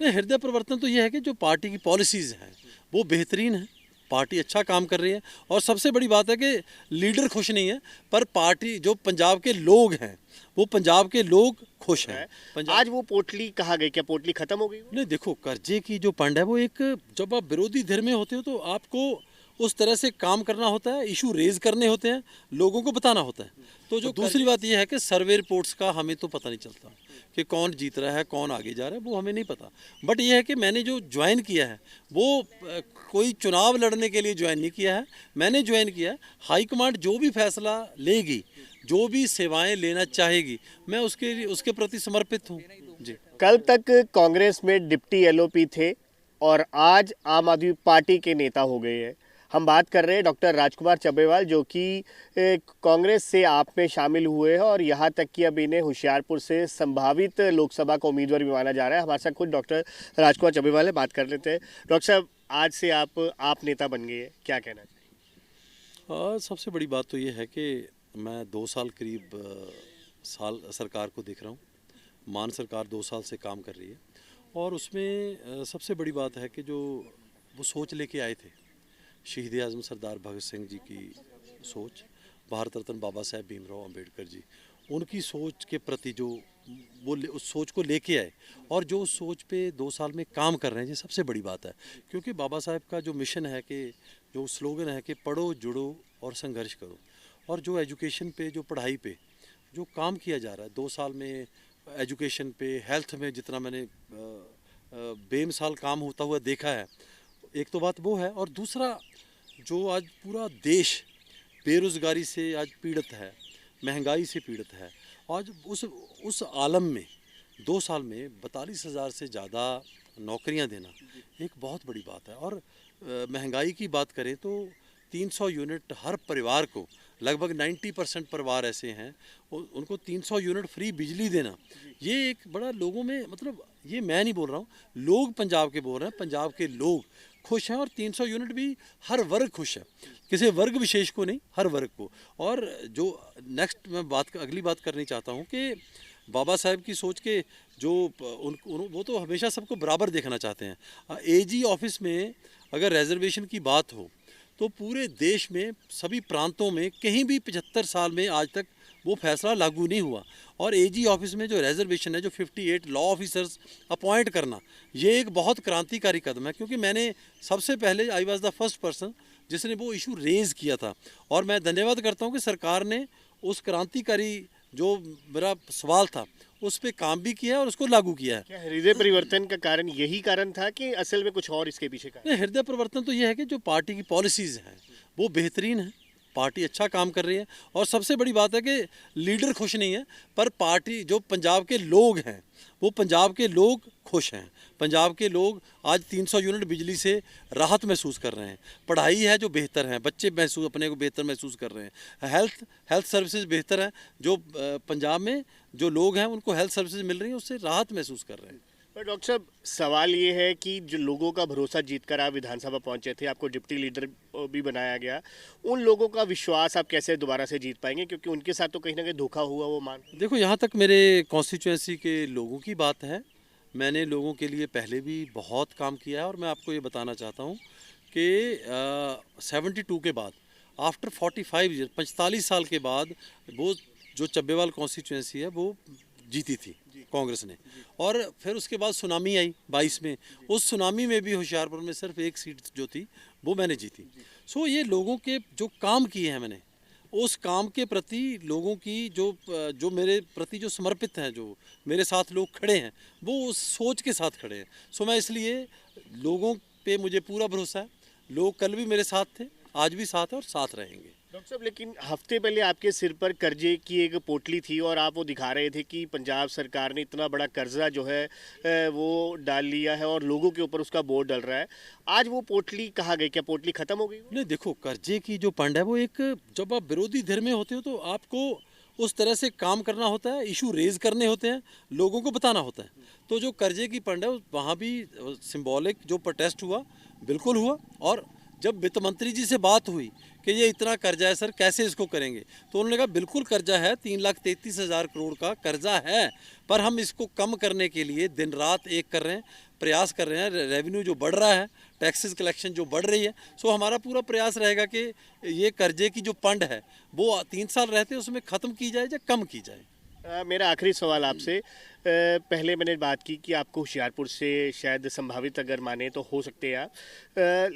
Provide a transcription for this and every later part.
नहीं, हृदय परिवर्तन तो ये है कि जो पार्टी की पॉलिसीज़ हैं वो बेहतरीन है, पार्टी अच्छा काम कर रही है। और सबसे बड़ी बात है कि लीडर खुश नहीं है, पर पार्टी जो पंजाब के लोग हैं वो पंजाब के लोग खुश हैं। आज वो पोटली कहाँ गई? क्या पोटली खत्म हो गई? नहीं, देखो, कर्जे की जो फंड है वो एक, जब आप विरोधी धिर में होते हो तो आपको उस तरह से काम करना होता है, इशू रेज करने होते हैं, लोगों को बताना होता है। तो जो दूसरी बात ये है कि सर्वे रिपोर्ट्स का हमें तो पता नहीं चलता कि कौन जीत रहा है, कौन आगे जा रहा है, वो हमें नहीं पता। बट ये है कि मैंने जो ज्वाइन किया है वो कोई चुनाव लड़ने के लिए ज्वाइन नहीं किया है। मैंने ज्वाइन किया है, हाईकमांड जो भी फैसला लेगी, जो भी सेवाएं लेना चाहेगी, मैं उसके प्रति समर्पित हूँ जी। कल तक कांग्रेस में डिप्टी एलओपी थे और आज आम आदमी पार्टी के नेता हो गए हैं। हम बात कर रहे हैं डॉक्टर राजकुमार चब्बेवाल, जो कि कांग्रेस से आप में शामिल हुए हैं और यहाँ तक कि अब इन्हें होशियारपुर से संभावित लोकसभा का उम्मीदवार भी माना जा रहा है। हमारे साथ खुद डॉक्टर राजकुमार चब्बेवाल है, बात कर लेते हैं। डॉक्टर साहब, आज से आप नेता बन गए हैं, क्या कहना चाहिए? सबसे बड़ी बात तो ये है कि मैं 2 साल करीब साल सरकार को देख रहा हूँ। मान सरकार 2 साल से काम कर रही है और उसमें सबसे बड़ी बात है कि जो वो सोच लेके आए थे, शहीद आज़म सरदार भगत सिंह जी की सोच, भारत रत्न बाबा साहेब भीमराव अंबेडकर जी, उनकी सोच के प्रति जो वो उस सोच को लेके आए और जो उस सोच पे 2 साल में काम कर रहे हैं, ये सबसे बड़ी बात है। क्योंकि बाबा साहेब का जो मिशन है, कि जो स्लोगन है कि पढ़ो, जुड़ो और संघर्ष करो, और जो एजुकेशन पे, जो पढ़ाई पे जो काम किया जा रहा है 2 साल में, एजुकेशन पे, हेल्थ में जितना मैंने बेमिसाल काम होता हुआ देखा है, एक तो बात वो है। और दूसरा, जो आज पूरा देश बेरोज़गारी से आज पीड़ित है, महंगाई से पीड़ित है, आज उस आलम में 2 साल में 42,000 से ज़्यादा नौकरियां देना एक बहुत बड़ी बात है। और महंगाई की बात करें तो 300 यूनिट हर परिवार को, लगभग 90% परिवार ऐसे हैं उनको 300 यूनिट फ्री बिजली देना, ये एक बड़ा लोगों में, मतलब ये मैं नहीं बोल रहा हूँ, लोग पंजाब के बोल रहे हैं, पंजाब के लोग खुश हैं। और 300 यूनिट भी हर वर्ग खुश है, किसी वर्ग विशेष को नहीं, हर वर्ग को। और जो नेक्स्ट मैं अगली बात करनी चाहता हूँ कि बाबा साहेब की सोच के जो वो तो हमेशा सबको बराबर देखना चाहते हैं। एजी ऑफिस में अगर रिजर्वेशन की बात हो तो पूरे देश में सभी प्रांतों में कहीं भी 75 साल में आज तक वो फैसला लागू नहीं हुआ। और एजी ऑफिस में जो रिजर्वेशन है, जो 58 लॉ ऑफिसर्स अपॉइंट करना, ये एक बहुत क्रांतिकारी कदम है। क्योंकि मैंने सबसे पहले, I was the first person जिसने वो इशू रेज़ किया था, और मैं धन्यवाद करता हूँ कि सरकार ने उस क्रांतिकारी जो मेरा सवाल था उस पर काम भी किया है और उसको लागू किया है। क्या हृदय परिवर्तन का कारण यही कारण था कि असल में कुछ और इसके पीछे का? नहीं, हृदय परिवर्तन तो ये है कि जो पार्टी की पॉलिसीज़ हैं वो बेहतरीन है, पार्टी अच्छा काम कर रही है। और सबसे बड़ी बात है कि लीडर खुश नहीं है, पर पार्टी, जो पंजाब के लोग हैं वो पंजाब के लोग खुश हैं। पंजाब के लोग आज 300 यूनिट बिजली से राहत महसूस कर रहे हैं, पढ़ाई है जो बेहतर है, बच्चे अपने को बेहतर महसूस कर रहे हैं, हेल्थ सर्विसेज बेहतर हैं, जो पंजाब में जो लोग हैं उनको हेल्थ सर्विसेज मिल रही हैं, उससे राहत महसूस कर रहे हैं। पर डॉक्टर साहब, सवाल ये है कि जो लोगों का भरोसा जीतकर आप विधानसभा पहुंचे थे, आपको डिप्टी लीडर भी बनाया गया, उन लोगों का विश्वास आप कैसे दोबारा से जीत पाएंगे? क्योंकि उनके साथ तो कहीं ना कहीं धोखा हुआ, वो मान। देखो, यहाँ तक मेरे कॉन्स्टिट्यूंसी के लोगों की बात है, मैंने लोगों के लिए पहले भी बहुत काम किया है। और मैं आपको ये बताना चाहता हूँ कि 72 के बाद, आफ्टर 45 ईयर, 45 साल के बाद, वो जो चब्बेवाल कॉन्स्टिट्यूंसी है वो जीती थी कांग्रेस ने। और फिर उसके बाद सुनामी आई 22 में, उस सुनामी में भी होशियारपुर में सिर्फ एक सीट जो थी वो मैंने जीती। सो ये लोगों के जो काम किए हैं मैंने, उस काम के प्रति लोगों की जो मेरे प्रति जो समर्पित हैं, जो मेरे साथ लोग खड़े हैं, वो उस सोच के साथ खड़े हैं। सो मैं इसलिए, लोगों पे मुझे पूरा भरोसा है, लोग कल भी मेरे साथ थे, आज भी साथ हैं और साथ रहेंगे। डॉक्टर साहब, लेकिन हफ्ते पहले आपके सिर पर कर्जे की एक पोटली थी और आप वो दिखा रहे थे कि पंजाब सरकार ने इतना बड़ा कर्जा जो है वो डाल लिया है और लोगों के ऊपर उसका बोझ डल रहा है। आज वो पोटली कहाँ गई? क्या पोटली खत्म हो गई? नहीं, देखो, कर्जे की जो फंड है वो एक, जब आप विरोधी धिर में होते हो तो आपको उस तरह से काम करना होता है, इशू रेज करने होते हैं, लोगों को बताना होता है। तो जो कर्जे की फंड है वहाँ भी सिंबॉलिक जो प्रोटेस्ट हुआ, बिल्कुल हुआ। और जब वित्त मंत्री जी से बात हुई कि ये इतना कर्जा है सर, कैसे इसको करेंगे, तो उन्होंने कहा बिल्कुल कर्जा है, 3,33,000 करोड़ का कर्जा है, पर हम इसको कम करने के लिए दिन रात एक कर रहे हैं। प्रयास कर रहे हैं, रेवेन्यू जो बढ़ रहा है, टैक्सेस कलेक्शन जो बढ़ रही है, सो हमारा पूरा प्रयास रहेगा कि ये कर्जे की जो पंड है वो 3 साल रहते उसमें ख़त्म की जाए या कम की जाए। मेरा आखिरी सवाल आपसे, पहले मैंने बात की कि आपको होशियारपुर से शायद संभावित अगर माने तो हो सकते हैं आप,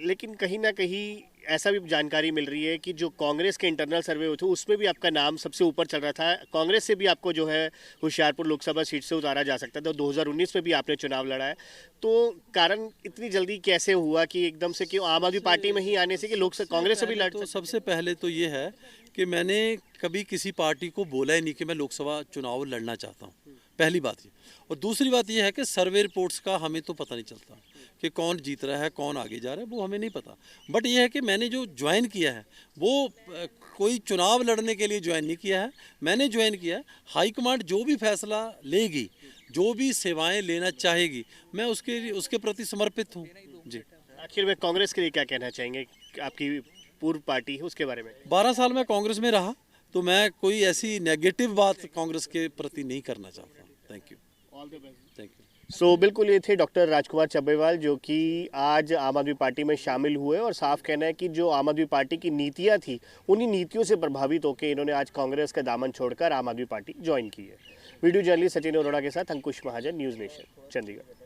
लेकिन कहीं ना कहीं ऐसा भी जानकारी मिल रही है कि जो कांग्रेस के इंटरनल सर्वे हुए थे उसमें भी आपका नाम सबसे ऊपर चल रहा था। कांग्रेस से भी आपको जो है होशियारपुर लोकसभा सीट से उतारा जा सकता था। 2019 में भी आपने चुनाव लड़ा है, तो कारण इतनी जल्दी कैसे हुआ कि एकदम से क्यों आम आदमी पार्टी में ही आने से कि लोकसभा कांग्रेस से भी लड़ तो सबसे पहले तो ये है कि मैंने कभी किसी पार्टी को बोला ही नहीं कि मैं लोकसभा चुनाव लड़ना चाहता हूँ, पहली बात ये। और दूसरी बात ये है कि सर्वे रिपोर्ट्स का हमें तो पता नहीं चलता कि कौन जीत रहा है, कौन आगे जा रहा है, वो हमें नहीं पता। बट ये है कि मैंने जो ज्वाइन किया है वो कोई चुनाव लड़ने के लिए ज्वाइन नहीं किया है। मैंने ज्वाइन किया है, हाईकमांड जो भी फैसला लेगी, जो भी सेवाएं लेना चाहेगी, मैं उसके प्रति समर्पित हूँ जी। आखिर में कांग्रेस के लिए क्या कहना चाहेंगे? आपकी पूर्व पार्टी है उसके बारे में। 12 साल मैं कांग्रेस में रहा, तो मैं कोई ऐसी नेगेटिव बात कांग्रेस के प्रति नहीं करना चाहता। Thank you. All the best. Thank you. So बिल्कुल ये थे डॉक्टर राजकुमार चब्बेवाल, जो कि आज आम आदमी पार्टी में शामिल हुए और साफ कहना है कि जो आम आदमी पार्टी की नीतियां थी उन्हीं नीतियों से प्रभावित होकर इन्होंने आज कांग्रेस का दामन छोड़कर आम आदमी पार्टी ज्वाइन की है। वीडियो जर्नलिस्ट सचिन अरोड़ा के साथ अंकुश महाजन, न्यूज़ नेशन, चंडीगढ़।